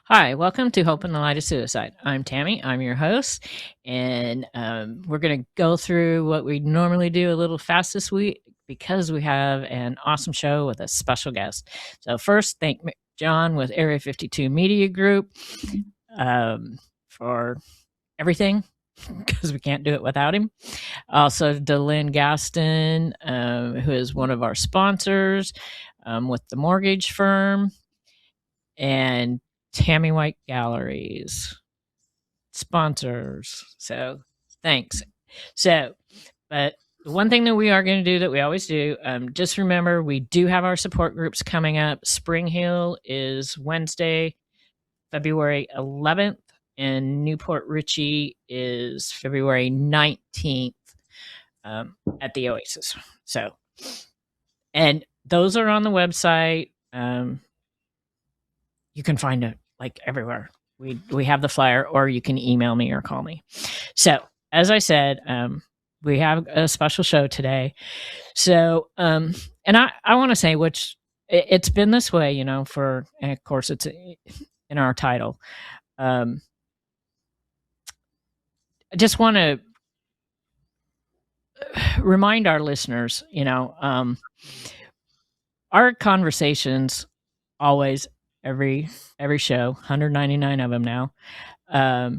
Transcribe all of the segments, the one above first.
Hi, welcome to Hope in the Light of Suicide. I'm Tammy. I'm your host, and we're going to go through what we normally do a little fast this week because we have an awesome show with a special guest. So, first, thank John with Area 52 Media Group for everything because we can't do it without him. Also, Delynn Gaston, who is one of our sponsors with the mortgage firm, and Tammy White Galleries sponsors. So thanks. So, but the one thing that we are going to do that we always do, just remember we do have our support groups coming up. Spring Hill is Wednesday, February 11th, and Newport Richey is February 19th at the Oasis. So, and those are on the website. You can find it like everywhere. We have the flyer, or you can email me or call me. So, as I said, we have a special show today. So, and I want to say, which it's been this way, for, and of course, it's in our title. I just want to remind our listeners, our conversations always every show, 199 of them now,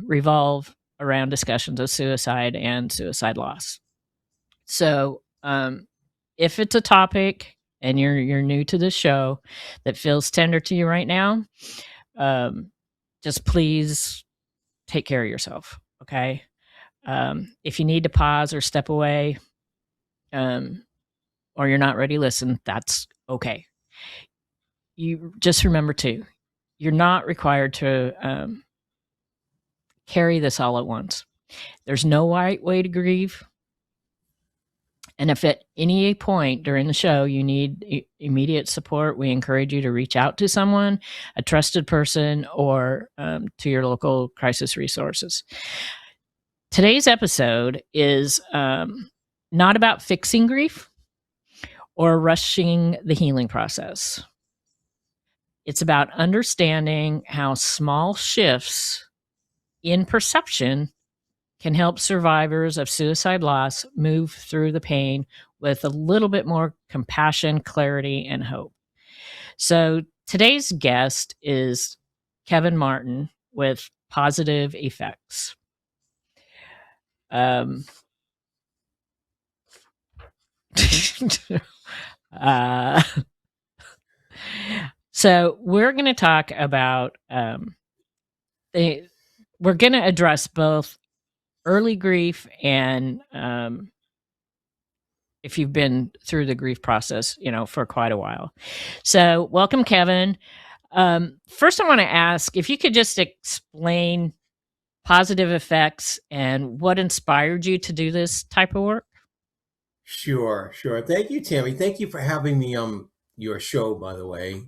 revolve around discussions of suicide and suicide loss. So, if it's a topic and you're new to the show that feels tender to you right now, just please take care of yourself. Okay. If you need to pause or step away, or you're not ready to listen, that's okay. You just remember too, you're not required to carry this all at once. There's no right way to grieve. And if at any point during the show you need immediate support, we encourage you to reach out to someone, a trusted person, or to your local crisis resources. Today's episode is not about fixing grief or rushing the healing process. It's about understanding how small shifts in perception can help survivors of suicide loss move through the pain with a little bit more compassion, clarity, and hope. So today's guest is Kevin Martin with Positive Effects. So we're going to talk about we're going to address both early grief and if you've been through the grief process, for quite a while. So welcome, Kevin. First, I want to ask if you could just explain Positive Effects and what inspired you to do this type of work. Sure. Thank you, Tammy. Thank you for having me on your show, by the way.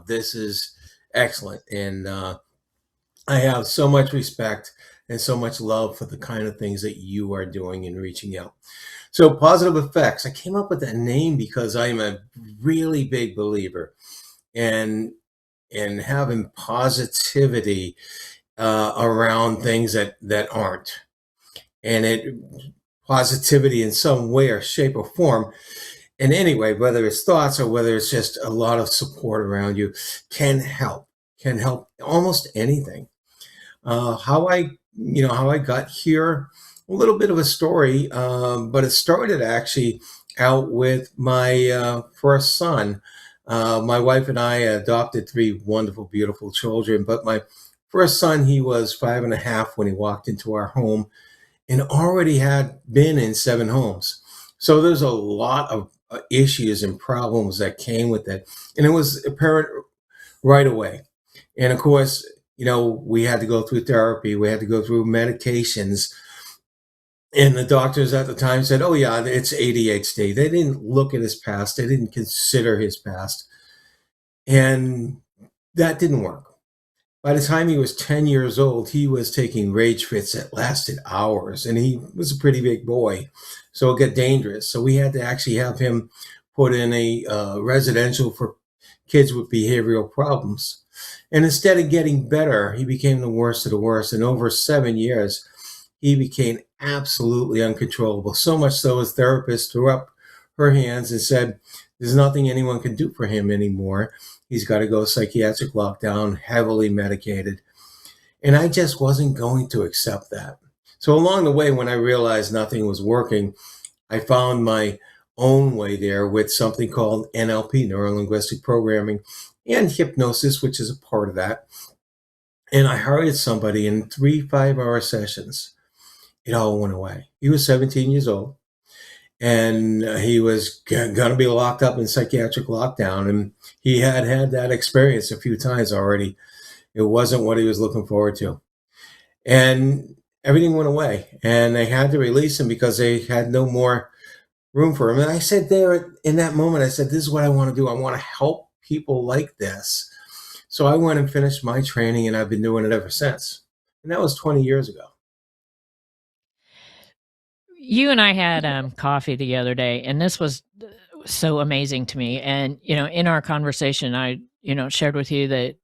This is excellent. And I have so much respect and so much love for the kind of things that you are doing and reaching out. So, Positive Effects, I came up with that name because I'm a really big believer in having positivity around things that aren't. And positivity in some way or shape or form in any way, whether it's thoughts or whether it's just a lot of support around you, can help almost anything. How I got here, a little bit of a story, but it started actually out with my first son. My wife and I adopted three wonderful, beautiful children, but my first son, he was 5.5 when he walked into our home and already had been in 7 homes. So there's a lot of issues and problems that came with it. And it was apparent right away. And of course, we had to go through therapy, we had to go through medications. And the doctors at the time said, oh, yeah, it's ADHD. They didn't look at his past, they didn't consider his past. And that didn't work. By the time he was 10 years old, he was taking rage fits that lasted hours, and he was a pretty big boy. So it got dangerous. So we had to actually have him put in a residential for kids with behavioral problems. And instead of getting better, he became the worst of the worst. And over 7 years, he became absolutely uncontrollable. So much so his therapist threw up her hands and said, there's nothing anyone can do for him anymore. He's got to go psychiatric lockdown, heavily medicated. And I just wasn't going to accept that. So along the way, when I realized nothing was working, I found my own way there with something called NLP, neuro linguistic programming, and hypnosis, which is a part of that. And I hired somebody in 3 5-hour sessions. It all went away. He was 17 years old, and he was going to be locked up in psychiatric lockdown. And he had had that experience a few times already. It wasn't what he was looking forward to. And everything went away. And they had to release him because they had no more room for him. And I said there in that moment, I said, this is what I want to do. I want to help people like this. So I went and finished my training, and I've been doing it ever since. And that was 20 years ago. You and I had coffee the other day, and this was so amazing to me. And in our conversation, I shared with you that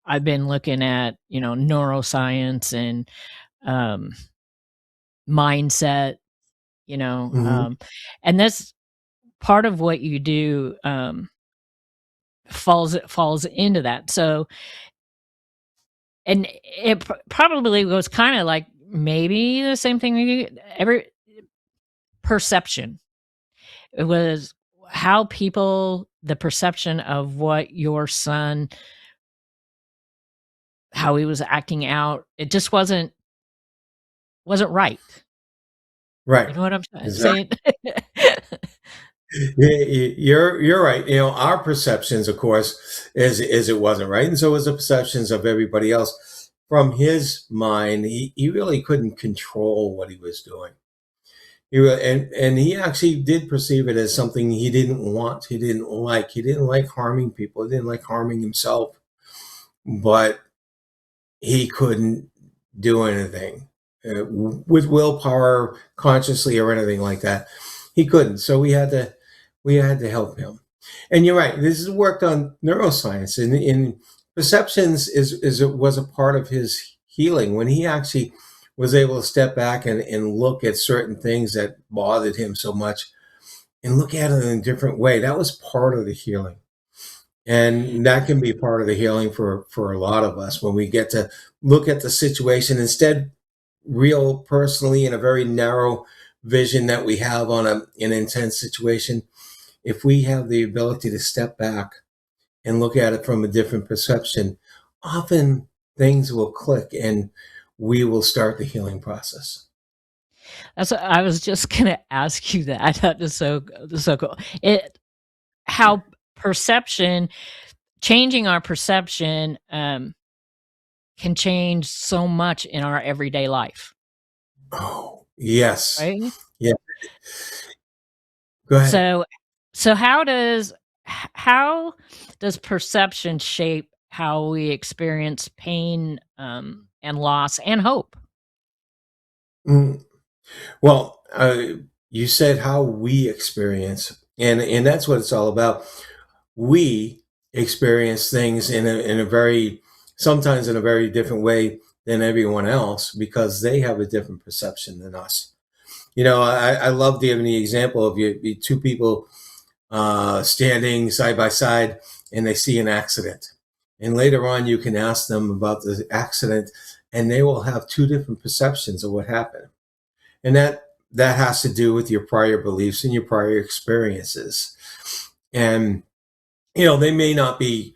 I've been looking at neuroscience and um, mindset, Mm-hmm. and that's part of what you do falls into that. So, and it probably was kind of like maybe the same thing. Every perception. It was how the perception of what your son, how he was acting out. It just wasn't right. Right. You know what I'm Exactly. saying? You're right. Our perceptions, of course, is it wasn't right, and so was the perceptions of everybody else. From his mind, he really couldn't control what he was doing. And he actually did perceive it as something he didn't want, he didn't like. He didn't like harming people. He didn't like harming himself, but he couldn't do anything with willpower, consciously, or anything like that. He couldn't. So we had to help him. And you're right. This is worked on neuroscience, and in perceptions was a part of his healing when he actually was able to step back and look at certain things that bothered him so much and look at it in a different way. That was part of the healing. And that can be part of the healing for a lot of us when we get to look at the situation instead, real personally in a very narrow vision that we have on an intense situation. If we have the ability to step back and look at it from a different perception, often things will click and we will start the healing process. I was just gonna ask you that. That is so cool. It how perception changing our perception can change so much in our everyday life, Oh, yes. right? Yeah. Go ahead. So so how does perception shape how we experience pain and loss and hope? Mm, Well, you said how we experience, and that's what it's all about. We experience things in a very sometimes in a very different way than everyone else because they have a different perception than us. I love giving the example of you two people standing side by side and they see an accident, and later on you can ask them about the accident, and they will have two different perceptions of what happened, and that has to do with your prior beliefs and your prior experiences. And they may not be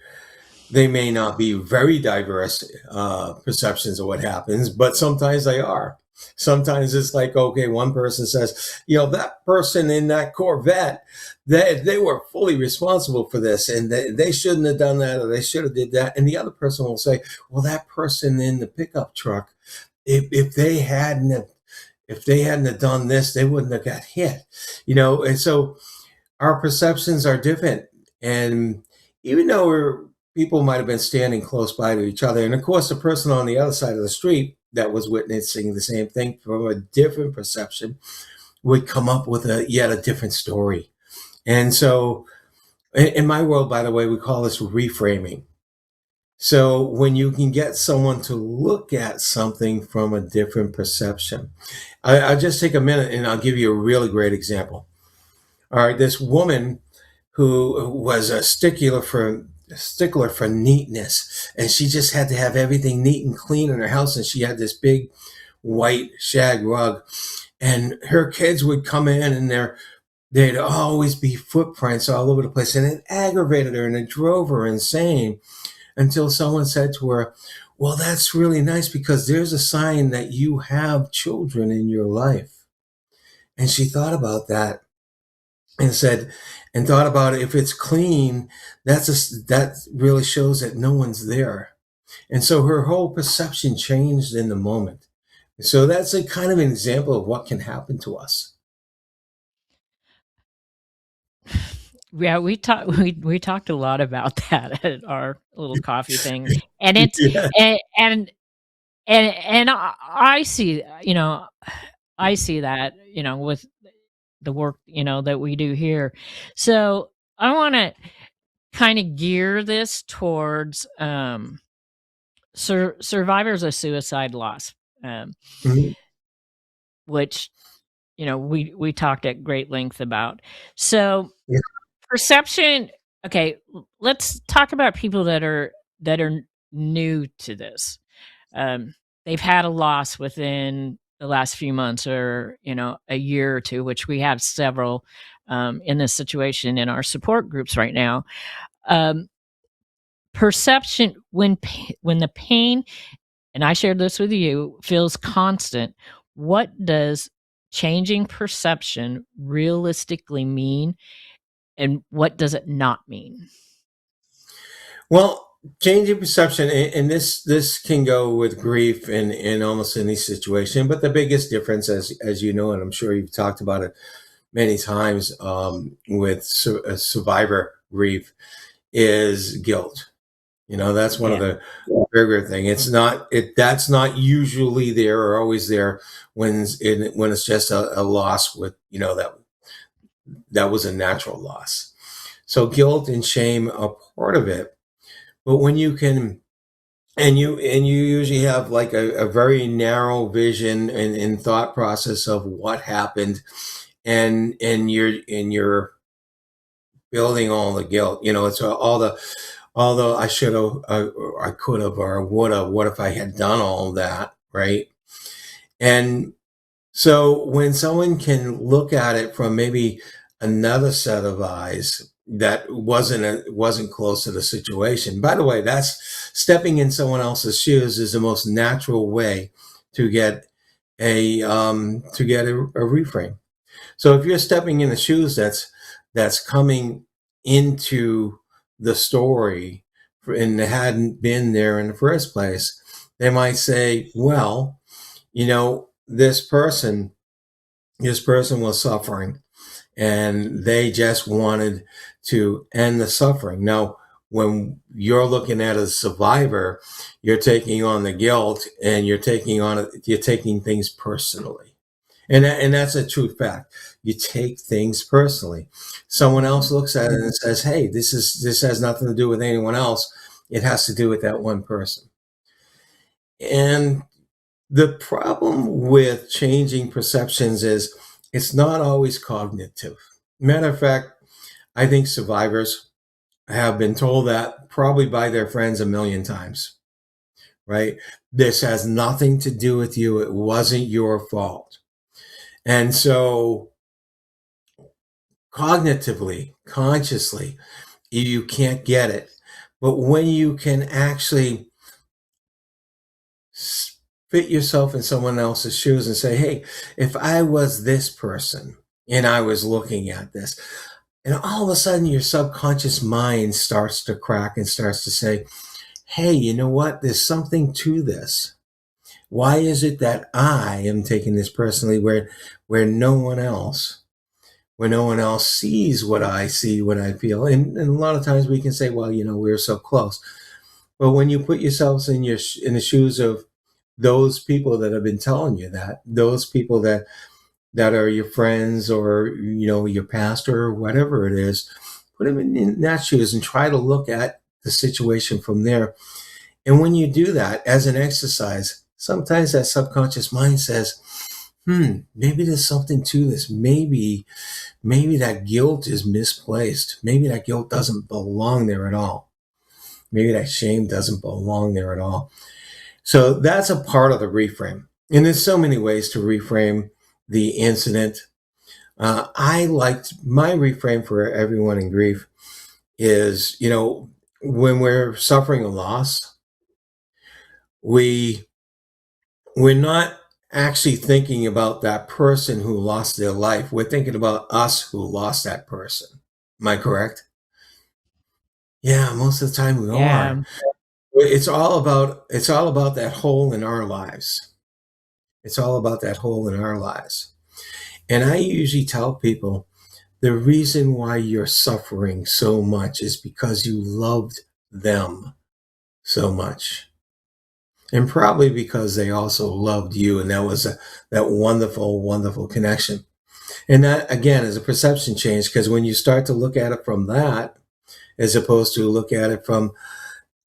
very diverse perceptions of what happens, but sometimes they are. Sometimes it's like, okay, one person says, that person in that Corvette, they were fully responsible for this, and they shouldn't have done that, or they should have did that. And the other person will say, well, that person in the pickup truck, if they hadn't have done this, they wouldn't have got hit. And so our perceptions are different. And even though people might have been standing close by to each other, and of course, the person on the other side of the street that was witnessing the same thing from a different perception would come up with yet a different story. And so In my world, by the way, we call this reframing. So when you can get someone to look at something from a different perception, I'll just take a minute and I'll give you a really great example. All right, this woman who was a stickler for neatness, and she just had to have everything neat and clean in her house, and she had this big white shag rug, and her kids would come in and there'd always be footprints all over the place, and it aggravated her and it drove her insane until someone said to her, well, that's really nice because there's a sign that you have children in your life. And she thought about that and said, and thought about it, if it's clean, that really shows that no one's there. And so her whole perception changed in the moment. So that's a kind of an example of what can happen to us. Yeah, we talked a lot about that at our little coffee thing, and it's Yeah. and I see, I see that, with the work, that we do here. So I want to kind of gear this towards survivors of suicide loss, um, Mhm. which we talked at great length about. So Yeah. perception. Okay, let's talk about people that are new to this. Um, they've had a loss within the last few months, or a year or two, which we have several in this situation in our support groups right now. Um, perception, when the pain, and I shared this with you, feels constant. What does changing perception realistically mean, and what does it not mean? Well, changing perception, and this can go with grief in almost any situation. But the biggest difference, as you know, and I'm sure you've talked about it many times with survivor grief, is guilt. That's one of Yeah. the bigger thing. That's not usually there or always there when it's just a loss with that was a natural loss. So guilt and shame are part of it. But when you can and you usually have like a very narrow vision and thought process of what happened, and you're building all the guilt. It's all the although I should have, I could have, or would have. What if I had done all that, right? And so when someone can look at it from maybe another set of eyes that wasn't close to the situation. By the way, that's stepping in someone else's shoes is the most natural way to get a reframe. So if you're stepping in the shoes that's coming into the story and hadn't been there in the first place, they might say, well, this person was suffering and they just wanted to end the suffering. Now, when you're looking at a survivor, you're taking on the guilt and you're taking things personally. And that's a true fact. You take things personally. Someone else looks at it and says, "Hey, this has nothing to do with anyone else. It has to do with that one person." And the problem with changing perceptions is it's not always cognitive. Matter of fact, I think survivors have been told that probably by their friends a million times, right? This has nothing to do with you. It wasn't your fault. And so cognitively, consciously, you can't get it. But when you can actually fit yourself in someone else's shoes and say, hey, if I was this person and I was looking at this, and all of a sudden your subconscious mind starts to crack and starts to say, hey, you know what? There's something to this. Why is it that I am taking this personally where no one else, where no one else sees what I see, what I feel? And a lot of times we can say, well, we're so close. But when you put yourselves in the shoes of those people that have been telling you that, those people that are your friends or your pastor or whatever it is, Put them in that shoes and try to look at the situation from there. And when you do that as an exercise, sometimes that subconscious mind says, maybe there's something to this. Maybe that guilt is misplaced. Maybe that guilt doesn't belong there at all. Maybe that shame doesn't belong there at all. So that's a part of the reframe. And there's so many ways to reframe the incident. I liked my reframe for everyone in grief is, when we're suffering a loss, we we're not actually thinking about that person who lost their life. We're thinking about us who lost that person. Am I correct? Yeah, most of the time we Yeah. are. It's all about that hole in our lives. It's all about that hole in our lives. And I usually tell people the reason why you're suffering so much is because you loved them so much. And probably because they also loved you, and that wonderful, wonderful connection. And that again is a perception change, because when you start to look at it from that, as opposed to look at it from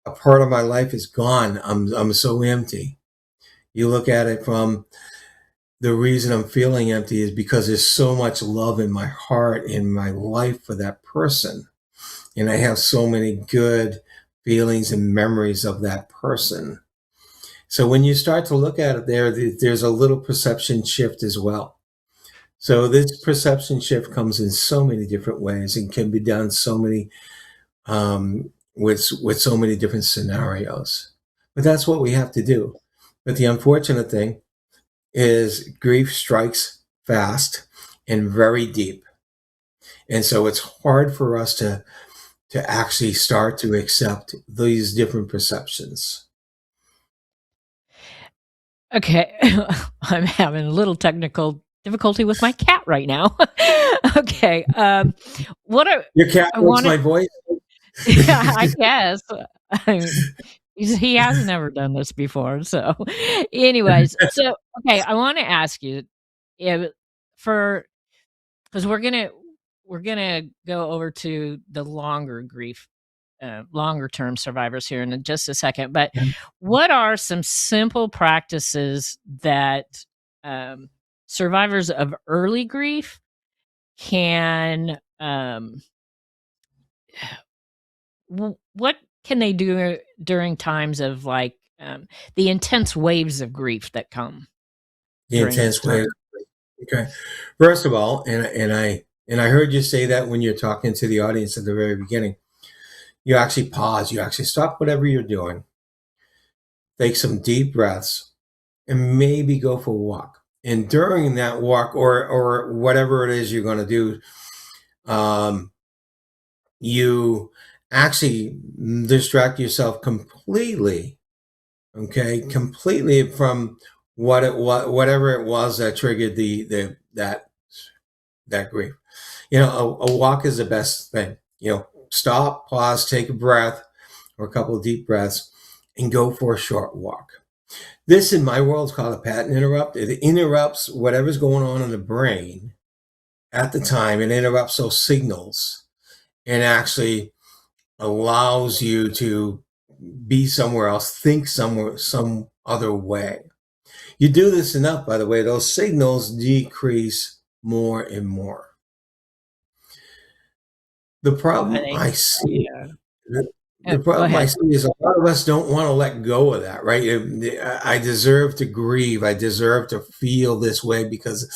a part of my life is gone, I'm so empty. You look at it from the reason I'm feeling empty is because there's so much love in my heart, in my life for that person. And I have so many good feelings and memories of that person. So when you start to look at it there's a little perception shift as well. So this perception shift comes in so many different ways and can be done so many with so many different scenarios. But that's what we have to do. But the unfortunate thing is grief strikes fast and very deep. And so it's hard for us to actually start to accept these different perceptions. Okay. I'm having a little technical difficulty with my cat right now. Okay. What Your cat I likes wanted, my voice. yeah, I guess. I mean, he has never done this before. So, anyways, so okay, I want to ask you, if, for because we're gonna go over to the longer grief, longer term survivors here in just a second. But what are some simple practices that survivors of early grief can what can they do during times of like the intense waves of grief that come The during this intense way. time? Okay. First of all, and I heard you say that when you're talking to the audience at the very beginning. You actually pause. You actually stop whatever you're doing. Take some deep breaths and maybe go for a walk. And during that walk, or whatever it is you're going to do, um, you actually distract yourself completely. Okay, completely from whatever it was that triggered that grief. A walk is the best thing. Stop, pause, take a breath or a couple of deep breaths, and go for a short walk. This in my world is called a pattern interrupt. It interrupts whatever's going on in the brain at the time. It interrupts those signals and actually allows you to be somewhere else, think somewhere, some other way. You do this enough, by the way, those signals decrease more and more. The I problem think, I see, yeah. the Go problem I ahead. see is a lot of us don't want to let go of that, right? I deserve to grieve. I deserve to feel this way because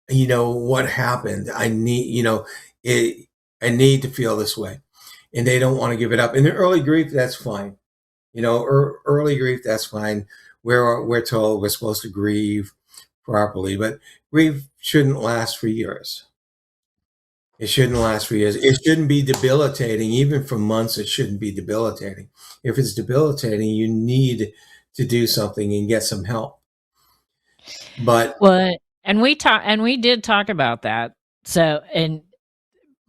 what happened. It. I need to feel this way, and they don't want to give it up. In the early grief, that's fine. Early grief, that's fine. We're told we're supposed to grieve properly, but grief shouldn't last for years. It shouldn't last for years. It shouldn't be debilitating, even for months. It shouldn't be debilitating. If it's debilitating, you need to do something and get some help. But Well, and we did talk about that. So, and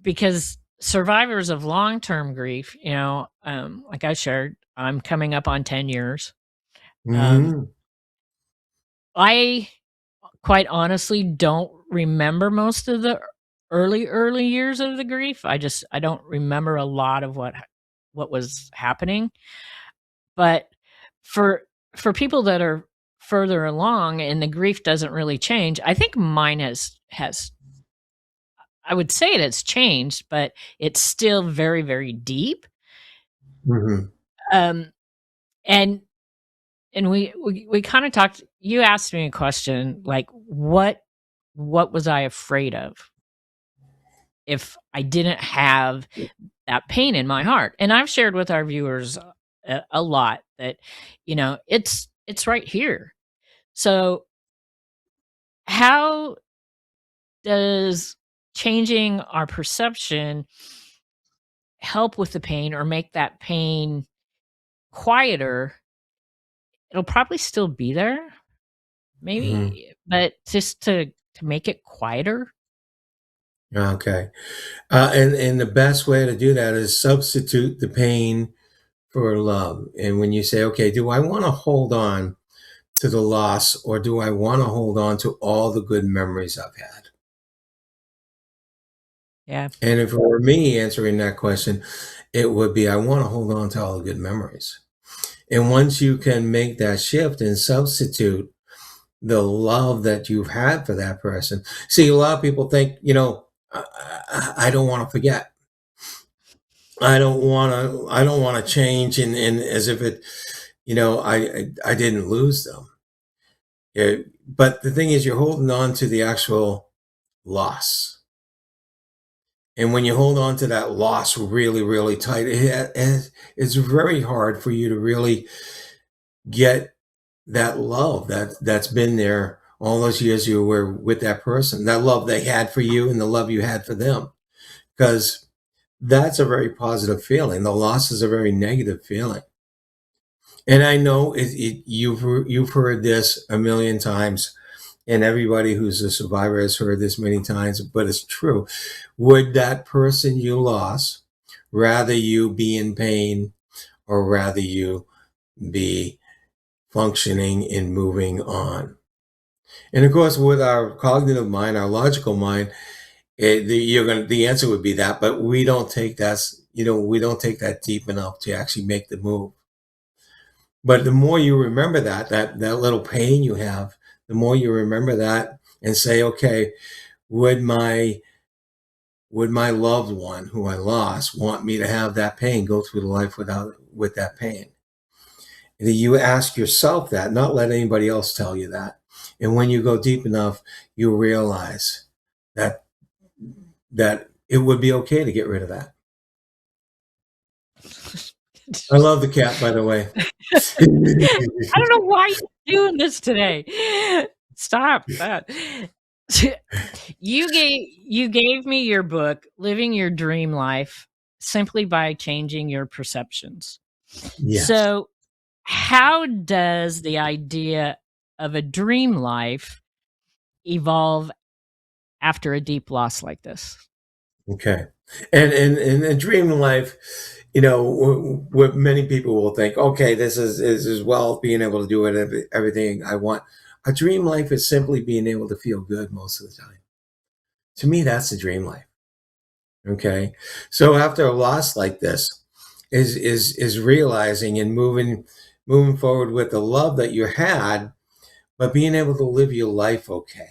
because survivors of long-term grief, like I shared, I'm coming up on 10 years. Um, mhm, I quite honestly don't remember most of the early years of the grief. I don't remember a lot of what was happening. But for for people that are further along and the grief doesn't really change, I think mine has I would say it has changed, but it's still very, very deep. Hmm. Um, and we kind of talked. You asked me a question like, what was I afraid of if I didn't have that pain in my heart? And I've shared with our viewers a lot that it's right here. So how does changing our perception help with the pain or make that pain quieter? It'll probably still be there, Hmm. maybe, but just to make it quieter. Okay. And the best way to do that is substitute the pain for love. And when you say, okay, do I want to hold on to the loss, or do I want to hold on to all the good memories I've had? Yeah. And if it were me answering that question, it would be, I want to hold on to all the good memories. And once you can make that shift and substitute the love that you've had for that person. See, a lot of people think, I don't want to forget. I don't want to change, and as if it, I didn't lose them. But the thing is, you're holding on to the actual loss. And when you hold on to that loss really, really tight, it's very hard for you to really get that love that's been there all those years you were with that person, that love they had for you and the love you had for them. Because that's a very positive feeling. The loss is a very negative feeling. And I know you've heard this a million times, and everybody who's a survivor has heard this many times, but it's true. Would that person you lost rather you be in pain, or rather you be functioning and moving on? And of course, with our cognitive mind, our logical mind, the answer would be that, but we don't take that deep enough to actually make the move. But the more you remember that little pain you have, the more you remember that and say, okay, would my would my loved one who I lost want me to have that pain, go through the life with that pain? And you ask yourself that, not let anybody else tell you that. And when you go deep enough, you realize that that it would be okay to get rid of that. I love the cat, by the way. I don't know why you're doing this today. Stop that. You gave me your book, Living Your Dream Life, simply by changing your perceptions. Yes. So, how does the idea of a dream life evolve after a deep loss like this? Okay. And a dream life, what many people will think, okay, this is well being able to do everything I want. A dream life is simply being able to feel good most of the time. To me, that's a dream life. Okay. So after a loss like this, is realizing and moving forward with the love that you had, but being able to live your life okay.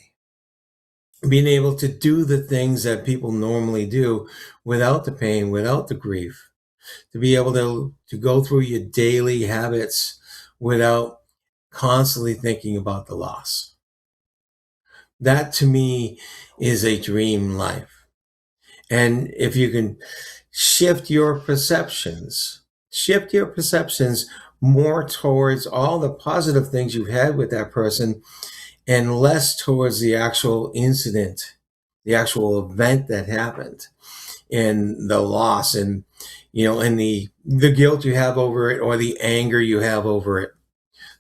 Being able to do the things that people normally do without the pain, without the grief, to be able to go through your daily habits without constantly thinking about the loss. That to me is a dream life. And if you can shift your perceptions more towards all the positive things you've had with that person and less towards the actual incident, the actual event that happened, and the loss, and the guilt you have over it, or the anger you have over it.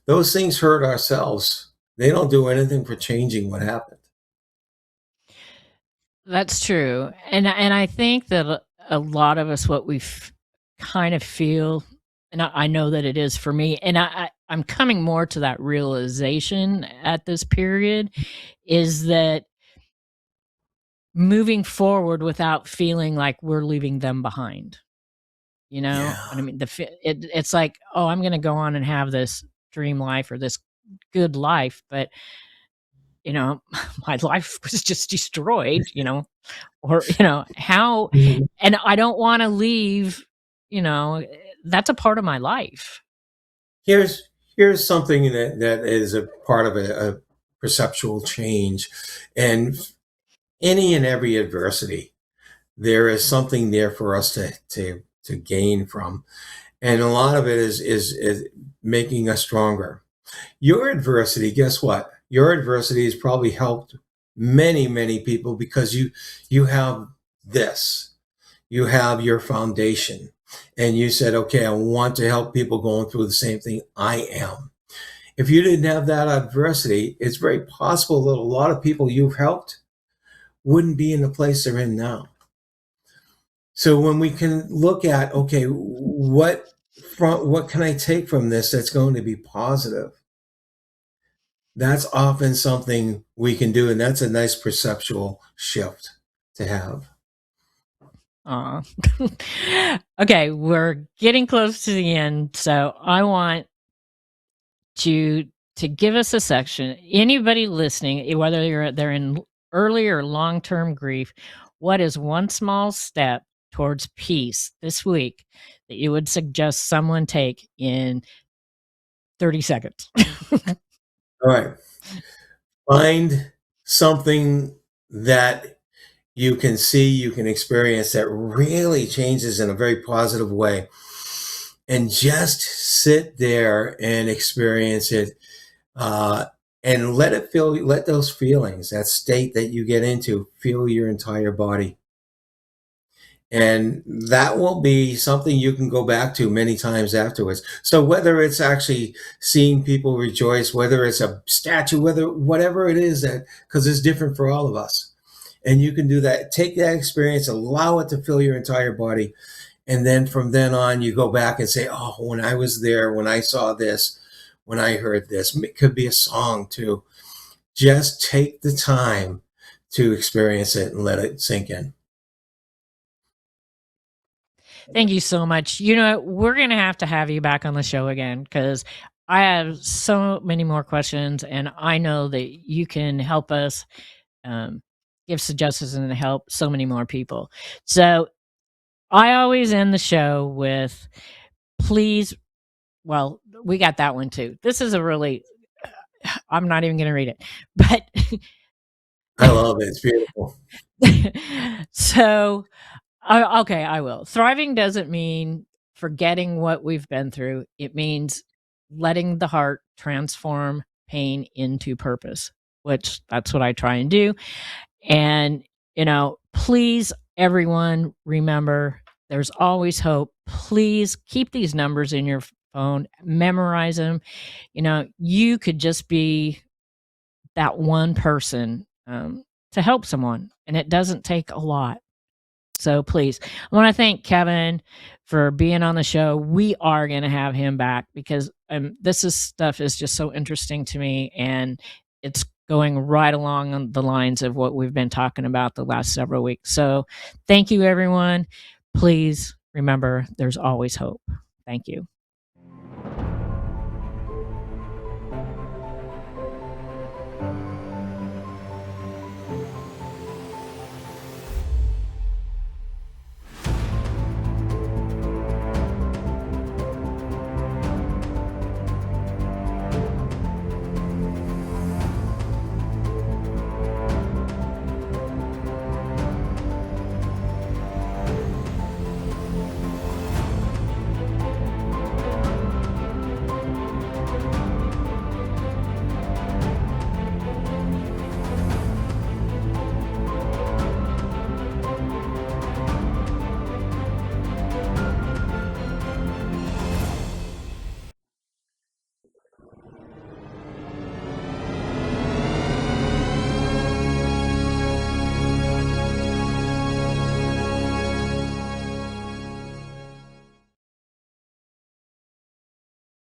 Those things hurt ourselves. They don't do anything for changing what happened. That's true, and I think that a lot of us, what we kind of feel, and I know that it is for me, and I'm coming more to that realization at this period, is that moving forward without feeling like we're leaving them behind. You know Yeah. what I mean? It's like, oh, I'm going to go on and have this dream life or this good life, but my life was just destroyed. Or how, Mhm. and I don't want to leave. You know, that's a part of my life. Here's here's something that is a part of a perceptual change, and any and every adversity, there is something there for us to gain from, and a lot of it is making us stronger. Your adversity, guess what? Your adversity has probably helped many people because you have this. You have your foundation. And you said, okay, I want to help people going through the same thing I am. If you didn't have that adversity, it's very possible that a lot of people you've helped wouldn't be in the place they're in now. So when we can look at, okay, what can I take from this that's going to be positive? That's often something we can do, and that's a nice perceptual shift to have. Aw. Okay, we're getting close to the end, so I want you to give us a section. Anybody listening, whether they're in early or long-term grief, what is one small step towards peace this week that you would suggest someone take in 30 seconds? All right. Find something that you can see, you can experience that really changes in a very positive way. And just sit there and experience it, uh, and let those feelings, that state that you get into, feel your entire body. And that will be something you can go back to many times afterwards. So whether it's actually seeing people rejoice, whether it's a statue, whatever it is, that because it's different for all of us. And you can do that. Take that experience, allow it to fill your entire body. And then from then on, you go back and say, oh, when I was there, when I saw this, when I heard this, it could be a song too. Just take the time to experience it and let it sink in. Thank you so much. We're going to have you back on the show again because I have so many more questions, and I know that you can help us um, give suggestions and help so many more people. So I always end the show with please. Well, we got that one too. This is a really, I'm not even going to read it, but I love it. It's beautiful. so okay, I will. Thriving doesn't mean forgetting what we've been through. It means letting the heart transform pain into purpose, which that's what I try and do. And, please, everyone, remember there's always hope. Please keep these numbers in your phone, memorize them. You could just be that one person to help someone, and it doesn't take a lot. So please, I want to thank Kevin for being on the show. We are going to have him back because stuff is just so interesting to me, and it's going right along on the lines of what we've been talking about the last several weeks. So thank you, everyone. Please remember, there's always hope. Thank you.